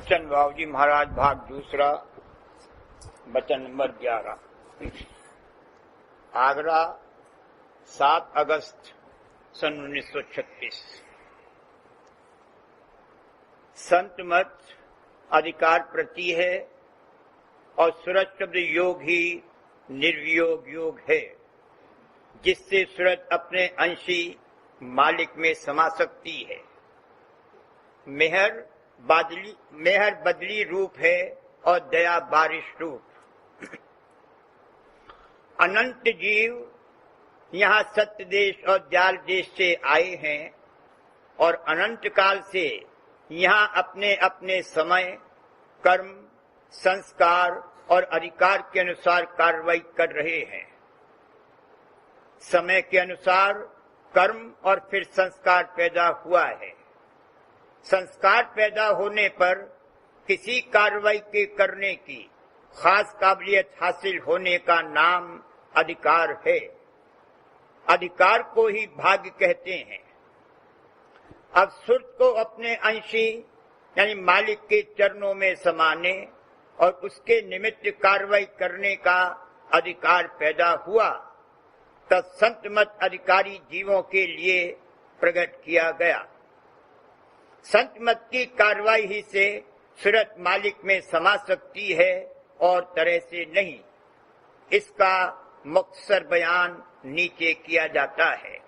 वचन बाबूजी महाराज भाग दूसरा वचन नंबर 11। आगरा 7 अगस्त सन 1936। संत मत अधिकार प्रति है और सूरज शब्द योग ही निर्वियोग योग है, जिससे सूरज अपने अंशी मालिक में समा सकती है। मेहर बदली रूप है और दया बारिश रूप। अनंत जीव यहाँ सत्य देश और जाल देश से आए हैं और अनंत काल से यहाँ अपने अपने समय, कर्म, संस्कार और अधिकार के अनुसार कार्रवाई कर रहे हैं। समय के अनुसार कर्म और फिर संस्कार पैदा हुआ है। संस्कार पैदा होने पर किसी कार्रवाई के करने की खास काबिलियत हासिल होने का नाम अधिकार है। अधिकार को ही भाग्य कहते हैं। अब सुरत को अपने अंशी यानी मालिक के चरणों में समाने और उसके निमित्त कार्रवाई करने का अधिकार पैदा हुआ, तब संत मत अधिकारी जीवों के लिए प्रकट किया गया। संत मत की कार्रवाई ही से सूरत मालिक में समा सकती है और तरह से नहीं। इसका मुख्तसर बयान नीचे किया जाता है।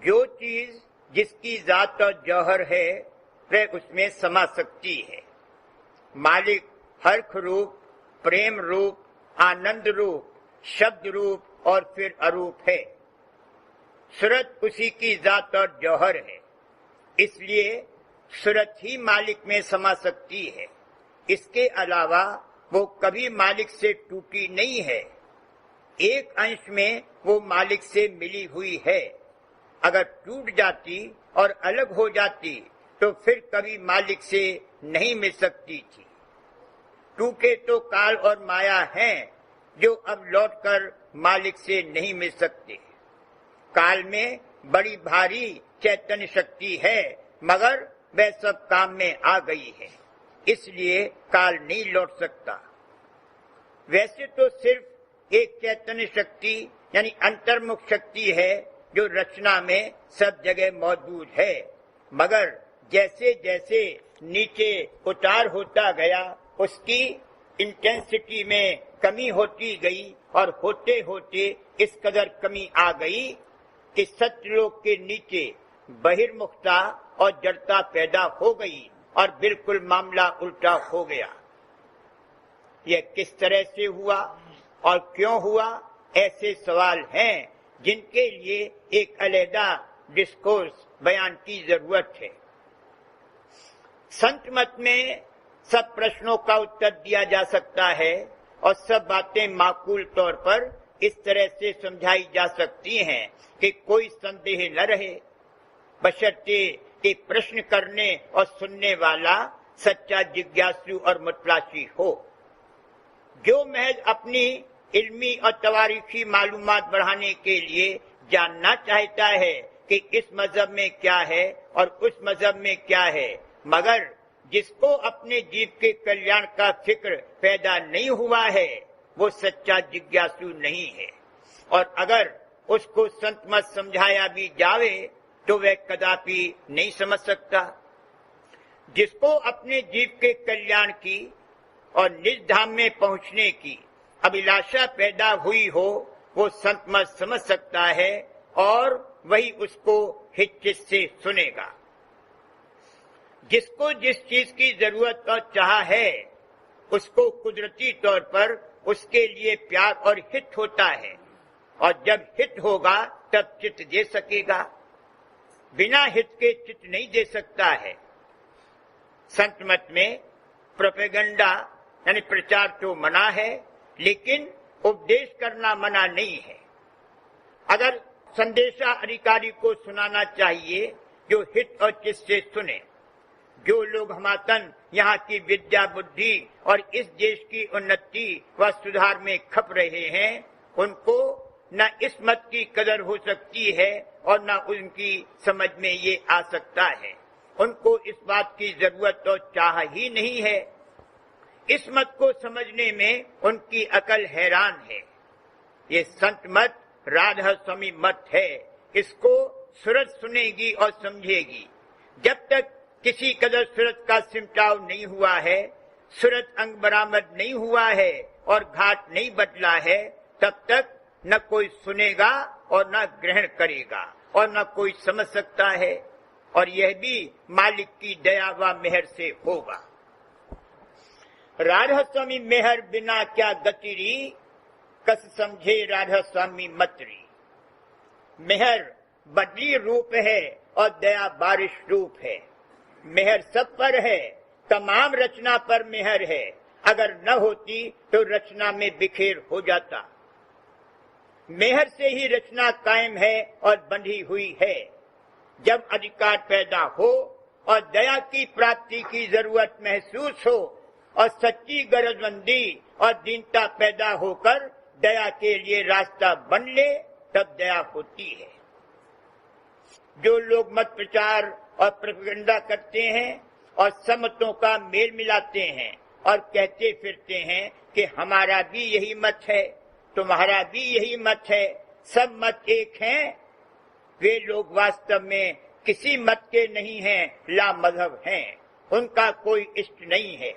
जो चीज जिसकी जात और जौहर है वह उसमें समा सकती है। मालिक हर्ष रूप, प्रेम रूप, आनंद रूप, शब्द रूप और फिर अरूप है। सूरत उसी की जात और जौहर है, इसलिए सूरत ही मालिक में समा सकती है। इसके अलावा वो कभी मालिक से टूटी नहीं है। एक अंश में वो मालिक से मिली हुई है। अगर टूट जाती और अलग हो जाती तो फिर कभी मालिक से नहीं मिल सकती थी। टूटे तो काल और माया हैं, जो अब लौटकर मालिक से नहीं मिल सकते। काल में बड़ी भारी चैतन्य शक्ति है, मगर वह सब काम में आ गई है, इसलिए काल नहीं लौट सकता। वैसे तो सिर्फ एक चैतन्य शक्ति यानी अंतर्मुख शक्ति है जो रचना में सब जगह मौजूद है, मगर जैसे जैसे नीचे उतार होता गया उसकी इंटेंसिटी में कमी होती गई और होते होते इस कदर कमी आ गई कि सत्यलोक के नीचे बहिर्मुखता और जड़ता पैदा हो गई और बिल्कुल मामला उल्टा हो गया। यह किस तरह से हुआ और क्यों हुआ, ऐसे सवाल हैं जिनके लिए एक अलहदा डिस्कोर्स बयान की जरूरत है। संत मत में सब प्रश्नों का उत्तर दिया जा सकता है और सब बातें माकूल तौर पर इस तरह से समझाई जा सकती हैं कि कोई संदेह न रहे, बशर्ते कि प्रश्न करने और सुनने वाला सच्चा जिज्ञासु और मुतलाशी हो, जो महज अपनी इल्मी और तवारीखी मालूमात बढ़ाने के लिए जानना चाहता है कि इस मजहब में क्या है और उस मजहब में क्या है, मगर जिसको अपने जीव के कल्याण का फिक्र पैदा नहीं हुआ है वो सच्चा जिज्ञासु नहीं है। और अगर उसको संत मत समझाया भी जावे तो वह कदापि नहीं समझ सकता। जिसको अपने जीव के कल्याण की और निज धाम में पहुंचने की अभिलाषा पैदा हुई हो वो संत मत समझ सकता है और वही उसको हिच्चित से सुनेगा। जिसको जिस चीज की जरूरत और चाह है उसको कुदरती तौर पर उसके लिए प्यार और हित होता है, और जब हित होगा तब चित्त दे सकेगा। बिना हित के चित्त नहीं दे सकता है। संत मत में प्रोपेगेंडा यानी प्रचार तो मना है, लेकिन उपदेश करना मना नहीं है। अगर संदेशा अधिकारी को सुनाना चाहिए जो हित और चित्त से सुने। जो लोग हमातन यहाँ की विद्या बुद्धि और इस देश की उन्नति व सुधार में खप रहे हैं, उनको न इस मत की कदर हो सकती है और न उनकी समझ में ये आ सकता है उनको इस बात की जरूरत तो चाह ही नहीं है। इस मत को समझने में उनकी अकल हैरान है। ये संत मत राधा स्वामी मत है, इसको सूरत सुनेगी और समझेगी। जब तक किसी कदर सूरत का सिमटाव नहीं हुआ है, सूरत अंग बरामद नहीं हुआ है और घाट नहीं बदला है, तब तक न कोई सुनेगा और न ग्रहण करेगा और न कोई समझ सकता है। और यह भी मालिक की दया व मेहर से होगा। राधा स्वामी मेहर बिना क्या गतिरी, कस समझे राधा स्वामी मतरी। मेहर बदली रूप है और दया बारिश रूप है। मेहर सब पर है, तमाम रचना पर मेहर है। अगर न होती तो रचना में बिखेर हो जाता। मेहर से ही रचना कायम है और बंधी हुई है। जब अधिकार पैदा हो और दया की प्राप्ति की जरूरत महसूस हो और सच्ची गरजमंदी और दीनता पैदा होकर दया के लिए रास्ता बन ले, तब दया होती है। जो लोग मत प्रचार और प्रोपेगेंडा करते हैं और सम्मतों का मेल मिलाते हैं और कहते फिरते हैं कि हमारा भी यही मत है, तुम्हारा भी यही मत है, सब मत एक हैं, वे लोग वास्तव में किसी मत के नहीं हैं, ला मजहब हैं। उनका कोई इष्ट नहीं है।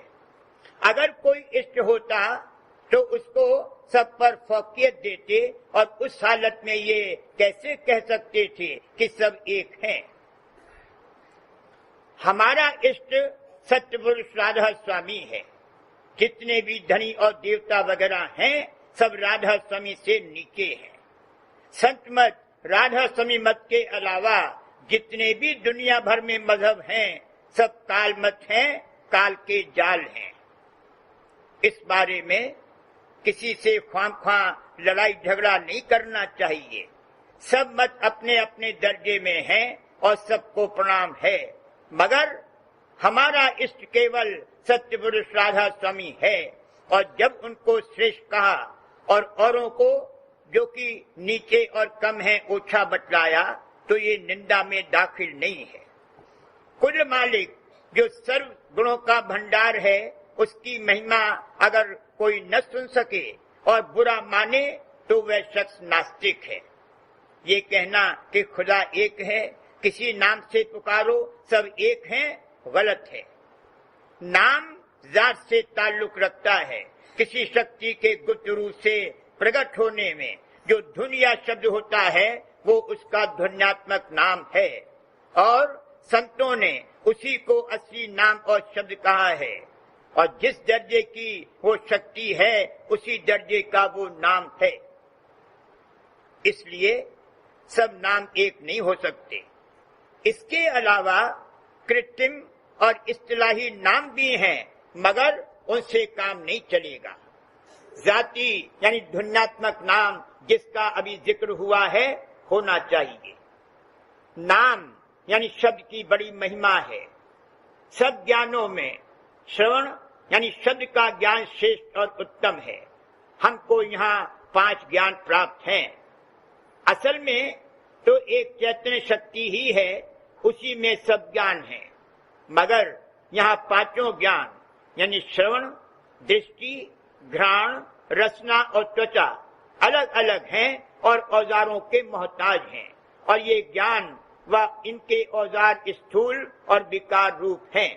अगर कोई इष्ट होता तो उसको सब पर फौकियत देते और उस हालत में ये कैसे कह सकते थे कि सब एक हैं। हमारा इष्ट सत्य पुरुष राधा स्वामी है। जितने भी धनी और देवता वगैरह हैं, सब राधा स्वामी से नीचे हैं। संत मत राधा स्वामी मत के अलावा जितने भी दुनिया भर में मजहब हैं, सब काल मत हैं, काल के जाल हैं। इस बारे में किसी से ख्वामख्वाह लड़ाई झगड़ा नहीं करना चाहिए। सब मत अपने अपने दर्जे में हैं और सबको प्रणाम है, मगर हमारा इष्ट केवल सत्य पुरुष राधा स्वामी है। और जब उनको श्रेष्ठ कहा और औरों को जो कि नीचे और कम है ओछा बतलाया, तो ये निंदा में दाखिल नहीं है। कुल मालिक जो सर्व गुणों का भंडार है, उसकी महिमा अगर कोई न सुन सके और बुरा माने तो वह शख्स नास्तिक है। ये कहना कि खुदा एक है, किसी नाम से पुकारो सब एक हैं, गलत है। नाम जात से ताल्लुक रखता है। किसी शक्ति के गुप्त रूप से प्रकट होने में जो धुन या शब्द होता है, वो उसका ध्वन्यात्मक नाम है। और संतों ने उसी को असली नाम और शब्द कहा है। और जिस दर्जे की वो शक्ति है, उसी दर्जे का वो नाम है। इसलिए सब नाम एक नहीं हो सकते। इसके अलावा कृत्रिम और इस्तिलाही नाम भी हैं, मगर उनसे काम नहीं चलेगा। जाति यानी ध्वन्यात्मक नाम जिसका अभी जिक्र हुआ है, होना चाहिए। नाम यानी शब्द की बड़ी महिमा है। सब ज्ञानों में श्रवण यानी शब्द का ज्ञान श्रेष्ठ और उत्तम है। हमको यहाँ 5 ज्ञान प्राप्त हैं। असल में तो एक चैतन्य शक्ति ही है, उसी में सब ज्ञान है। मगर यहाँ 5 ज्ञान यानी श्रवण, दृष्टि, घ्राण, रसना और त्वचा अलग अलग हैं और औजारों के मोहताज हैं। और ये ज्ञान व इनके औजार स्थूल और विकार रूप हैं।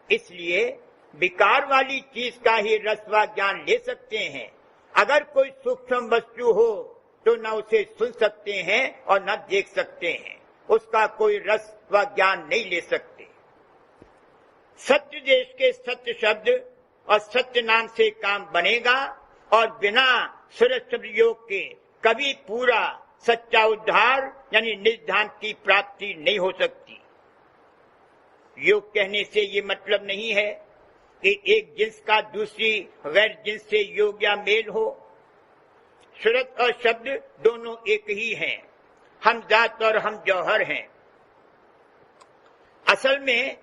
इसलिए विकार वाली चीज का ही रस व ज्ञान ले सकते हैं। अगर कोई सूक्ष्म वस्तु हो तो न उसे सुन सकते हैं और न देख सकते हैं। उसका कोई रस व ज्ञान नहीं ले सकते। सत्य देश के सत्य शब्द और सत्य नाम से काम बनेगा और बिना सूरज योग के कभी पूरा सच्चा उद्धार यानी निधान की प्राप्ति नहीं हो सकती। योग कहने से ये मतलब नहीं है कि एक जिन्स का दूसरी गैर जिन्स से योग या मेल हो। सूरत और शब्द दोनों एक ही हैं। हम जात और हम जौहर हैं। असल में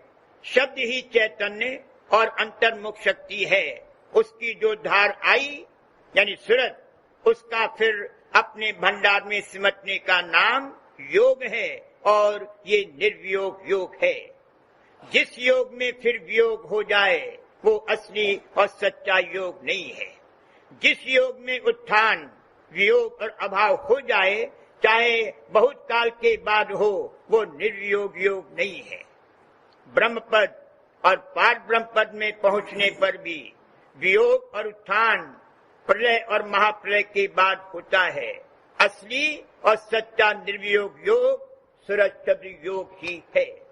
शब्द ही चैतन्य और अंतर्मुख शक्ति है। उसकी जो धार आई यानी सूरत, उसका फिर अपने भंडार में सिमटने का नाम योग है और ये निर्वियोग योग है। जिस योग में फिर वियोग हो जाए वो असली और सच्चा योग नहीं है। जिस योग में उत्थान, वियोग और अभाव हो जाए, चाहे बहुत काल के बाद हो, वो निर्वियोग योग नहीं है। ब्रह्म पद और पार ब्रह्म पद में पहुंचने पर भी वियोग और उत्थान प्रलय और महाप्रलय के बाद होता है। असली और सच्चा निर्वियोग योग सूरज चंद्र योग ही है।